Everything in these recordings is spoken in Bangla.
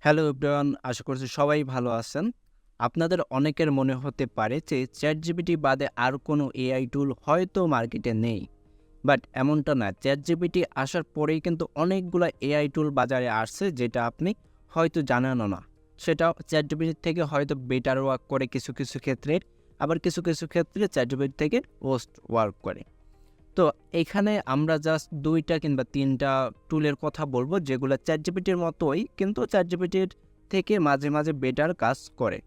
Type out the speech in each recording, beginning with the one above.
হ্যালো এভরিওয়ান, আশা করছি সবাই ভালো আছেন। আপনাদের অনেকের মনে হতে পারে যে চ্যাটজিপিটি বাদে আর কোনো এআই টুল হয়তো মার্কেটে নেই। বাট এমনটা না। চ্যাটজিপিটি আসার পরেই কিন্তু অনেকগুলা এআই টুল বাজারে আসছে যেটা আপনি হয়তো জানেনও না। সেটাও চ্যাটজিপিটির থেকে হয়তো বেটার ওয়ার্ক করে কিছু, কিছু ক্ষেত্রে। আবার কিছু, কিছু ক্ষেত্রে চ্যাটজিপিটি থেকে ওর্স্ট ওয়ার্ক করে। তো এখানে আমরা জাস্ট ২ টা কিংবা ৩ টা টুলের কথা বলব যেগুলো চ্যাটজিপিটির মতোই কিন্তু চ্যাটজিপিটির থেকে মাঝে, মাঝে বেটার কাজ করে।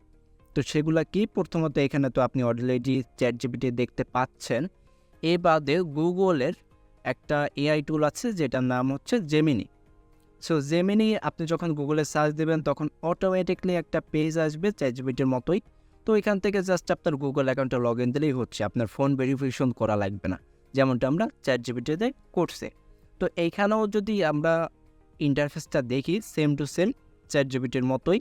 তো সেগুলা কি? প্রথমত এখানে তো আপনি অলরেডি চ্যাটজিপিটি দেখতে পাচ্ছেন। এ বাদে গুগলের একটা এআই টুল আছে যেটার নাম হচ্ছে জেমিনি। সো জেমিনি আপনি যখন গুগলে সার্চ দিবেন তখন অটোমেটিকলি একটা পেজ আসবে চ্যাটজিপিটির মতোই। তো এখান থেকে জাস্ট আপনার গুগল অ্যাকাউন্টে লগইন দিলেই হচ্ছে। আপনার ফোন ভেরিফিকেশন করা লাগবে না। যেমনটা আমরা চ্যাটজিপিটিতে করছি। তো এইখানেও যদি আমরা ইন্টারফেসটা দেখি সেম টু সেম চ্যাটজিপিটির মতোই।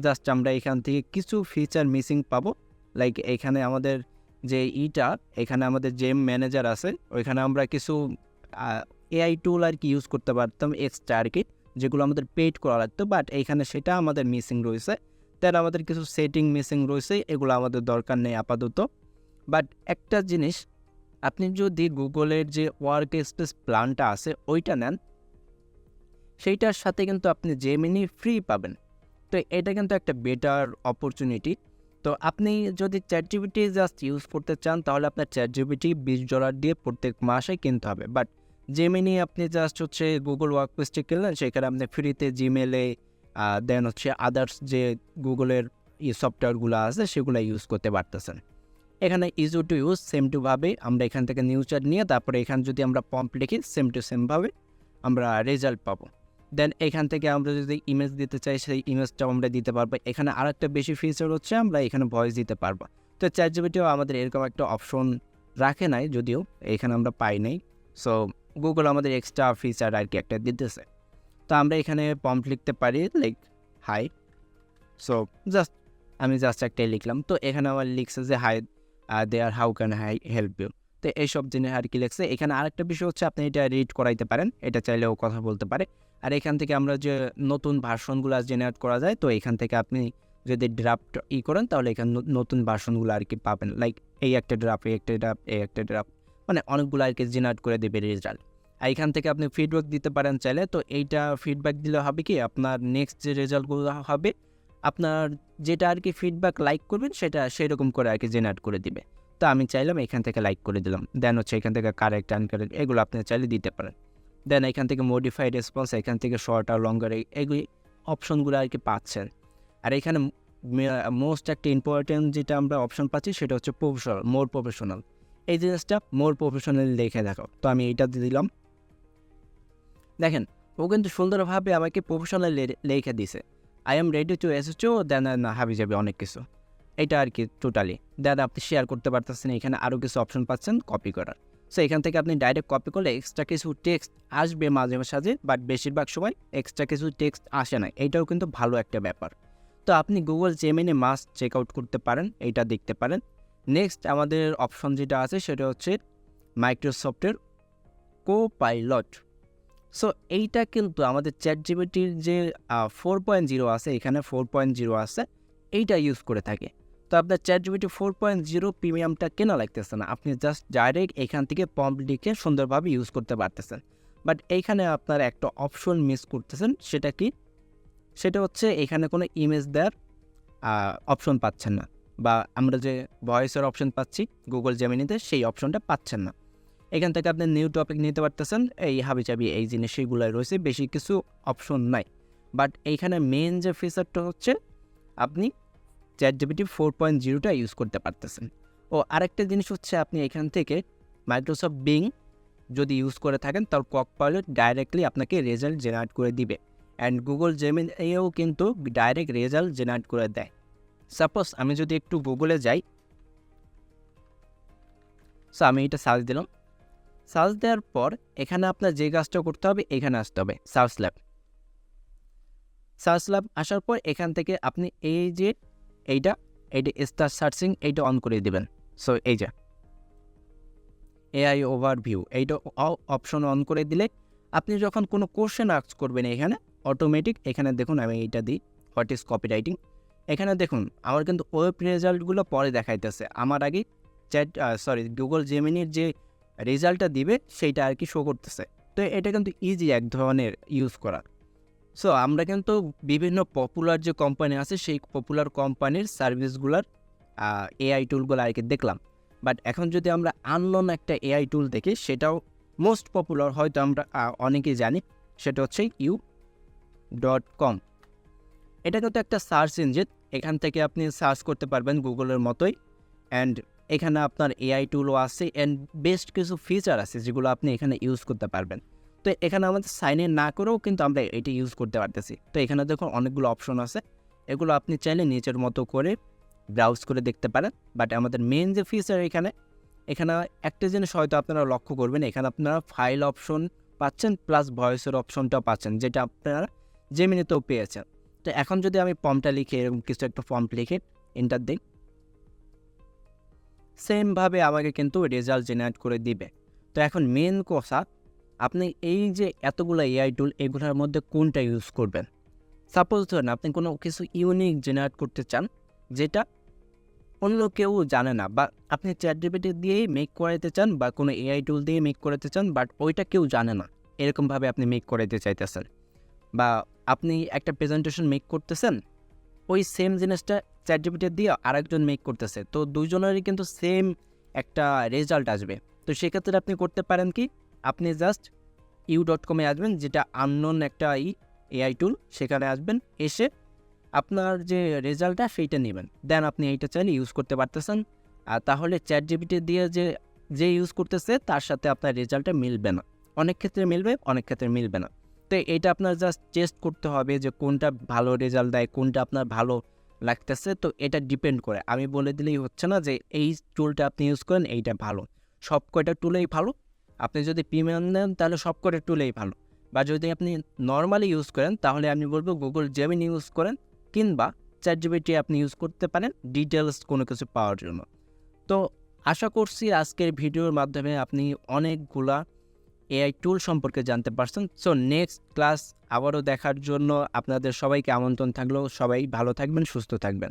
জাস্ট আমরা এখান থেকে কিছু ফিচার মিসিং পাবো। লাইক এখানে আমাদের যে এখানে আমাদের জেম ম্যানেজার আছে ওইখানে আমরা কিছু এআই টুল আর কি ইউজ করতে পারতাম এক্সট্রা আর কি, যেগুলো আমাদের পেইড করা লাগতো। বাট এইখানে সেটা আমাদের মিসিং রয়েছে। দেন আমাদের কিছু সেটিং মিসিং রয়েছে, এগুলো আমাদের দরকার নেই আপাতত। বাট একটা জিনিস, আপনি যদি গুগলের যে ওয়ার্ক স্পেস প্ল্যানটা আছে ওইটা নেন, সেইটার সাথে কিন্তু আপনি জেমিনি ফ্রি পাবেন। তো এটা কিন্তু একটা বেটার অপরচুনিটি। তো আপনি যদি চ্যাটজিপিটি জাস্ট ইউজ করতে চান তাহলে আপনার চ্যাটজিপিটি $20 দিয়ে প্রত্যেক মাসে কিনতে হবে। বাট জেমিনি আপনি জাস্ট হচ্ছে গুগল ওয়ার্কস্পেসটি কিনলেন, সেখানে আপনি ফ্রিতে জিমেলে দেন হচ্ছে আদার্স যে গুগলের সফটওয়্যারগুলো আছে সেগুলো ইউজ করতে পারতেছেন। এখানে easy to use same to ভাবে আমরা এখান থেকে নিউজটা নিয়ে তারপরে এখানে যদি আমরা প্রম্পট লিখি সেম টু সেম ভাবে আমরা রেজাল্ট পাবো। দেন এখান থেকে আমরা যদি ইমেজ দিতে চাই সেই ইমেজটাও আমরা দিতে পারবো। এখানে আরেকটা বেশি ফিচার হচ্ছে আমরা এখানে ভয়েস দিতে পারবো। তো চ্যাটজিপিটিও আমাদের এরকম একটা অপশন রাখে নাই, যদিও এখানে আমরা পাই নাই। সো গুগল আমাদের এক্সট্রা ফিচার আর কি একটা দিতেছে। তো আমরা এখানে প্রম্পট লিখতে পারি লাইক হাই। সো জাস্ট আমি জাস্ট একটাই লিখলাম। তো এখানে আমার লিখছে যে hi there how can I help you. তো এইসব জিনিস আর কি লিখছে। এখানে আরেকটা বিষয় হচ্ছে আপনি এটা রিড করাইতে পারেন, এটা চাইলেও কথা বলতে পারে। আর এখান থেকে আমরা যে নতুন ভার্সনগুলো জেনারেট করা যায়, তো এখান থেকে আপনি যদি ড্রাফট করেন তাহলে এখানে নতুন ভার্সনগুলো আর কি পাবেন। লাইক এই একটা ড্রাফট, এই একটা ড্রাফট, এই একটা ড্রাফট, মানে অনেকগুলো আর কি জেনারেট করে দেবে রেজাল্ট। আর এখান থেকে আপনি ফিডব্যাক দিতে পারেন চাইলে। তো এইটা ফিডব্যাক দিলে হবে কি, আপনার নেক্সট যে রেজাল্টগুলো হবে আপনার যেটা আর কি ফিডব্যাক লাইক করবেন সেটা সেরকম করে আর কি জেনারেট করে দিবে। তো আমি চাইলাম এখান থেকে লাইক করে দিলাম। দেন হচ্ছে এখান থেকে কারেক্ট আনকারেক্ট এগুলো আপনি চাইলে দিতে পারেন। দেন এখান থেকে মডিফাই রেসপন্স, এখান থেকে শর্ট আর লঙ্গার এগুলি অপশনগুলো আর কি পাচ্ছেন। আর এখানে মোস্ট একটা ইম্পর্টেন্ট যেটা আমরা অপশন পাচ্ছি সেটা হচ্ছে প্রফেশনাল, মোর প্রফেশনাল। এই জিনিসটা মোর প্রফেশনাল লিখে দেখাও। তো আমি এইটা দিয়ে দিলাম। দেখেন ও কিন্তু সুন্দরভাবে আমাকে প্রফেশনাল লিখে দিছে। আই এম রেডি টু এসএচও দেন হাবি যাবে অনেক কিছু। এটা আর কি টোটালি। দেন আপনি শেয়ার করতে পারতেছেন, এখানে আরও কিছু অপশন পাচ্ছেন কপি করার। সো এখান থেকে আপনি ডাইরেক্ট কপি করলে এক্সট্রা কিছু টেক্সট আসবে মাঝে সাঝে, বাট বেশিরভাগ সময় এক্সট্রা কিছু টেক্সট আসে না। এইটাও কিন্তু ভালো একটা ব্যাপার। তো আপনি Google Gemini must check out করতে পারেন, এইটা দেখতে পারেন। নেক্সট আমাদের অপশন যেটা আছে সেটা হচ্ছে মাইক্রোসফটের কোপাইলট। সো এইটা কিন্তু আমাদের চ্যাটজিপিটির যে 4.0 আছে, এখানে 4.0 আছে, এইটা ইউজ করে থাকে। তো আপনার চ্যাটজিপিটি 4.0 প্রিমিয়ামটা কেনা লাগতেছে না, আপনি জাস্ট ডাইরেক্ট এখান থেকে প্রম্পট লিখে সুন্দরভাবে ইউজ করতে পারতেছেন। বাট এইখানে আপনার একটা অপশন মিস করতেছেন, সেটা কি? সেটা হচ্ছে এখানে কোনো ইমেজ দেওয়ার অপশন পাচ্ছেন না, বা আমরা যে ভয়েসের অপশন পাচ্ছি গুগল জেমিনিতে সেই অপশনটা পাচ্ছেন না। এখান থেকে আপনি নিউ টপিক নিতে পারতেছেন, এই হাবিজাবি এই জিনিস সেগুলোই রয়েছে, বেশি কিছু অপশন নাই। বাট এইখানে মেন যে ফিচারটা হচ্ছে আপনি চ্যাটজিপিটি 4.0টা ইউজ করতে পারতেছেন। ও আরেকটা জিনিস হচ্ছে আপনি এখান থেকে মাইক্রোসফট বিং যদি ইউজ করে থাকেন তার ককপাইলট ডাইরেক্টলি আপনাকে রেজাল্ট জেনারেট করে দিবে। অ্যান্ড গুগল জেমিনিও কিন্তু ডাইরেক্ট রেজাল্ট জেনারেট করে দেয়। সাপোজ আমি যদি একটু গুগলে যাই, সো আমি এটা সার্চ দিলাম। সার্চ দেওয়ার পর এখানে আপনার যে কাজটা করতে হবে এখানে আসতে হবে সার্চ ল্যাব। সার্চ ল্যাব আসার পর এখান থেকে আপনি এই যে এইটা স্টার সার্চিং এইটা অন করে দিবেন। সো এই যে এআই ওভারভিউ এইটা অপশন অন করে দিলে আপনি যখন কোনো কোশ্চেন আস্ক করবেন এখানে অটোমেটিক, এখানে দেখুন আমি এইটা দিই হোয়াট ইজ কপিরাইটিং। এখানে দেখুন আমার কিন্তু ওয়েব রেজাল্টগুলো পরে দেখাইতেছে, আমার আগে গুগল জেমিনির যে রেজাল্টটা দিবে সেইটা আর কি শো করতেছে। তো এটা কিন্তু ইজি এক ধরনের ইউজ করা। সো আমরা কিন্তু বিভিন্ন পপুলার যে কোম্পানি আছে সেই পপুলার কোম্পানির সার্ভিসগুলোর এআই টুলগুলো আর কি দেখলাম। বাট এখন যদি আমরা আননোন একটা এআই টুল দেখি, সেটাও মোস্ট পপুলার, হয়তো আমরা অনেকেই জানি, সেটা হচ্ছে u.com। এটা কিন্তু একটা সার্চ ইঞ্জিন, এখান থেকে আপনি সার্চ করতে পারবেন গুগলের মতোই। অ্যান্ড এখানে আপনার এআই টুলও আছে অ্যান্ড বেস্ট কিছু ফিচার আছে যেগুলো আপনি এখানে ইউজ করতে পারবেন। তো এখানে আমাদের সাইন ইন না করেও কিন্তু আমরা এটি ইউজ করতে পারতেছি। তো এখানে দেখুন অনেকগুলো অপশন আছে, এগুলো আপনি চাইলে নিজের মতো করে ব্রাউজ করে দেখতে পারেন। বাট আমাদের মেন যে ফিচার এখানে একটা জিনিস হয়তো আপনারা লক্ষ্য করবেন, এখানে আপনারা ফাইল অপশন পাচ্ছেন প্লাস ভয়েসের অপশনটাও পাচ্ছেন, যেটা আপনারা জেমিনিতেও পেয়েছেন। তো এখন যদি আমি ফর্মটা লিখে এরকম কিছু একটা ফর্ম লিখে এন্টার দিই, সেমভাবে আমাকে কিন্তু রেজাল্ট জেনারেট করে দিবে। তো এখন মেন কথা, আপনি এই যে এতগুলো এআই টুল এগুলোর মধ্যে কোনটা ইউজ করবেন। সাপোজ ধরেন আপনি কোনো কিছু ইউনিক জেনারেট করতে চান যেটা অন্য কেউ জানে না, বা আপনি চ্যাটজিপিটি দিয়েই মেক করাতে চান বা কোনো এআই টুল দিয়ে মেক করাতে চান, বাট ওইটা কেউ জানে না, এরকমভাবে আপনি মেক করাতে চাইতেছেন। বা আপনি একটা প্রেজেন্টেশন মেক করতেছেন, ওই সেম জিনিসটা চ্যাটজিপিটি দিয়ে আরেকজন মেক করতেছে, তো দুজনেরই কিন্তু সেম একটা রেজাল্ট আসবে। তো সেক্ষেত্রে আপনি করতে পারেন কি, আপনি জাস্ট u.com আসবেন, যেটা আননোন একটা এআই টুল, সেখানে আসবেন, এসে আপনার যে রেজাল্টটা সেইটা নেবেন, দেন আপনি এইটা চাইলে ইউজ করতে পারতেছেন। আর তাহলে চ্যাটজিপিটি দিয়ে যে ইউজ করতেছে তার সাথে আপনার রেজাল্টটা মিলবে না, অনেক ক্ষেত্রে মিলবে, অনেক ক্ষেত্রে মিলবে না। তো এটা আপনার জাস্ট টেস্ট করতে হবে যে কোনটা ভালো রেজাল্ট দেয়, কোনটা আপনার ভালো লাগতেছে। তো এটা ডিপেন্ড করে, আমি বলে দিলেই হচ্ছে না যে এই টুলটা আপনি ইউজ করেন এইটা ভালো। সব কয়টা টুলেই ভালো, আপনি যদি প্রিমিয়াম নেন তাহলে সব কয়টা টুলেই ভালো। বা যদি আপনি নর্মালি ইউজ করেন তাহলে আমি বলবো গুগল জেমিনি ইউজ করেন, কিংবা চ্যাটজিপিটি আপনি ইউজ করতে পারেন ডিটেলস কোনো কিছু পাওয়ার জন্য। তো আশা করছি আজকের ভিডিওর মাধ্যমে আপনি অনেকগুলা এআই টুল সম্পর্কে জানতে পারছেন। সো নেক্সট ক্লাস আবারও দেখার জন্য আপনাদের সবাইকে আমন্ত্রণ থাকলেও, সবাই ভালো থাকবেন, সুস্থ থাকবেন।